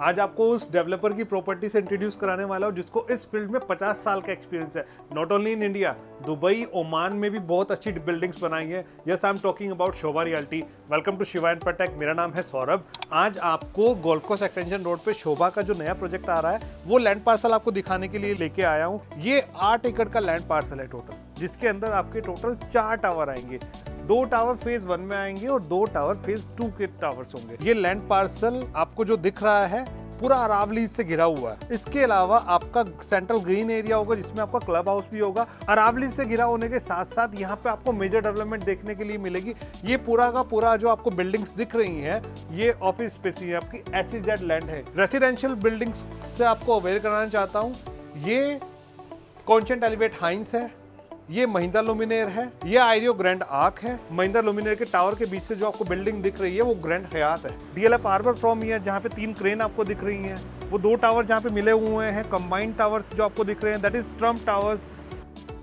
आज आपको उस डेवलपर की प्रॉपर्टी से इंट्रोड्यूस कराने वाला हूँ जिसको इस फील्ड में 50 साल का एक्सपीरियंस है। Not only in India, Dubai, Oman में भी बहुत अच्छी बिल्डिंग्स बनाई है। Yes, I am talking about Sobha Realty. Welcome to Shiva Infratech. मेरा नाम है सौरभ। आज आपको गोल्फ कोर्स एक्सटेंशन रोड पे शोभा का जो नया प्रोजेक्ट आ रहा है वो लैंड पार्सल आपको दिखाने के लिए लेके आया हूँ। ये 8 एकड़ का लैंड पार्सल है टोटल, जिसके अंदर आपके टोटल 4 टावर आएंगे। 2 टावर फेज 1 में आएंगे और 2 टावर फेज 2 के टावर्स होंगे। ये लैंड पार्सल आपको जो दिख रहा है पूरा अरावली से घिरा हुआ है। इसके अलावा आपका सेंट्रल ग्रीन एरिया होगा जिसमें आपका क्लब हाउस भी होगा। अरावली से घिरा होने के साथ साथ यहाँ पे आपको मेजर डेवलपमेंट देखने के लिए मिलेगी। ये पूरा का पूरा जो आपको बिल्डिंग्स दिख रही हैं ये ऑफिस स्पेस ही है, आपकी SEZ लैंड है। रेसिडेंशियल बिल्डिंग्स से आपको अवेयर कराना चाहता हूँ। ये कॉन्सेंट एलिवेट हाइंस है, ये महिंद्रा लुमिनेयर है, ये आइरियो ग्रैंड आर्क है। महिंद्रा लुमिनेयर के टावर के बीच से जो आपको बिल्डिंग दिख रही है वो ग्रैंड हयात है। DLF हार्बर फ्रॉम हियर जहाँ पे 3 क्रेन आपको दिख रही हैं, वो 2 टावर जहाँ पे मिले हुए हैं कंबाइंड टावर्स जो आपको दिख रहे हैं, दैट इज ट्रम्प टावर्स।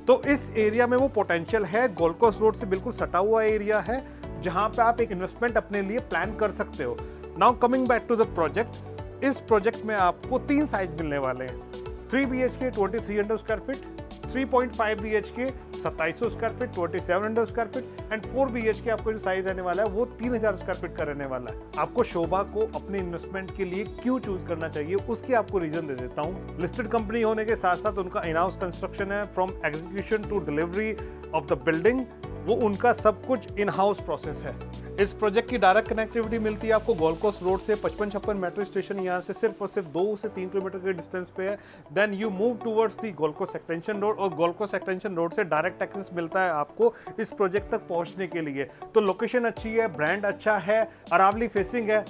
तो इस एरिया में वो पोटेंशियल है। गोल्फ कोर्स रोड से बिल्कुल सटा हुआ एरिया है जहाँ पे आप एक इन्वेस्टमेंट अपने लिए प्लान कर सकते हो। Now coming back to the project, इस प्रोजेक्ट में आपको 3 साइज मिलने वाले हैं। 3 BHK 2300 square feet, 3.5 BHK 2700 square feet 2700 square feet and 4 BHK आपको जो साइज रहने वाला है वो 3000 स्क्वायर फीट का रहने वाला है। आपको शोभा को अपने इन्वेस्टमेंट के लिए क्यों चूज करना चाहिए उसकी आपको रीजन दे देता हूँ। लिस्टेड कंपनी होने के साथ साथ उनका इन हाउस कंस्ट्रक्शन है, from execution to delivery of the building, वो उनका सब कुछ इन हाउस प्रोसेस है। इस प्रोजेक्ट की डायरेक्ट कनेक्टिविटी मिलती है आपको गोल्फ कोर्स रोड से। 55-56 मेट्रो स्टेशन यहाँ से सिर्फ और सिर्फ 2 से 3 किलोमीटर के डिस्टेंस पे है। Then you move towards the golf course extension road और गोल्फ कोर्स एक्सटेंशन रोड से डायरेक्ट एक्सेस मिलता है आपको इस प्रोजेक्ट तक पहुंचने के लिए। तो लोकेशन अच्छी है, ब्रांड अच्छा है, अरावली फेसिंग है,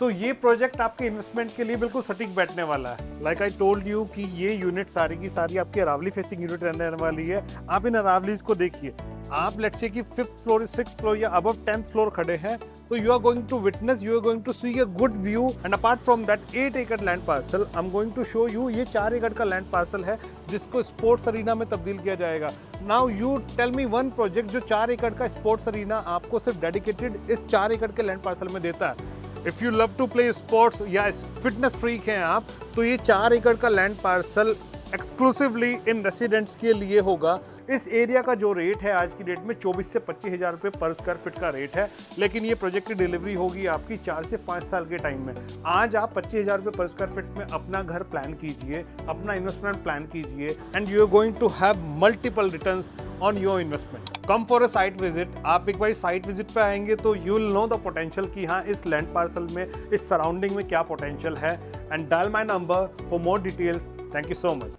तो ये प्रोजेक्ट आपके इन्वेस्टमेंट के लिए बिल्कुल सटीक बैठने वाला है। लाइक आई टोल्ड यू कि ये यूनिट सारी की सारी आपकी अरावली फेसिंग यूनिट रहने वाली है। आप इन अरावलीज को देखिए। आप लेट्स से कि 5th फ्लोर, 6th फ्लोर या अबव 10th फ्लोर खड़े हैं तो you are going to witness, you are going to see a good view. And apart from that 8 एकड़ land parcel I am going to show you. ये 4 एकड़ का land parcel है जिसको स्पोर्ट्स अरीना में तब्दील किया जाएगा। Now you tell me one project जो 4 एकड़ का स्पोर्ट्स अरीना आपको सिर्फ डेडिकेटेड इस 4 एकड़ के लैंड पार्सल में देता है। If you love to play sports या फिटनेस फ्रीक हैं आप, तो ये 4 एकड़ का land parcel exclusively in residents के लिए होगा। इस एरिया का जो रेट है आज की डेट में 24 से 25 हज़ार रुपये पर स्क्वायर फीट का रेट है, लेकिन ये प्रोजेक्ट की डिलीवरी होगी आपकी 4 से 5 साल के टाइम में। आज आप 25 हज़ार रुपये पर स्क्वायर फीट में अपना घर प्लान कीजिए, अपना इन्वेस्टमेंट प्लान कीजिए and you are going to have multiple returns on your investment. Come for a site visit. आप एक बार साइट विजिट पे आएंगे तो you will know the potential कि हाँ इस लैंड पार्सल में, इस सराउंडिंग में क्या पोटेंशियल है। And dial my number for more details. Thank you so much.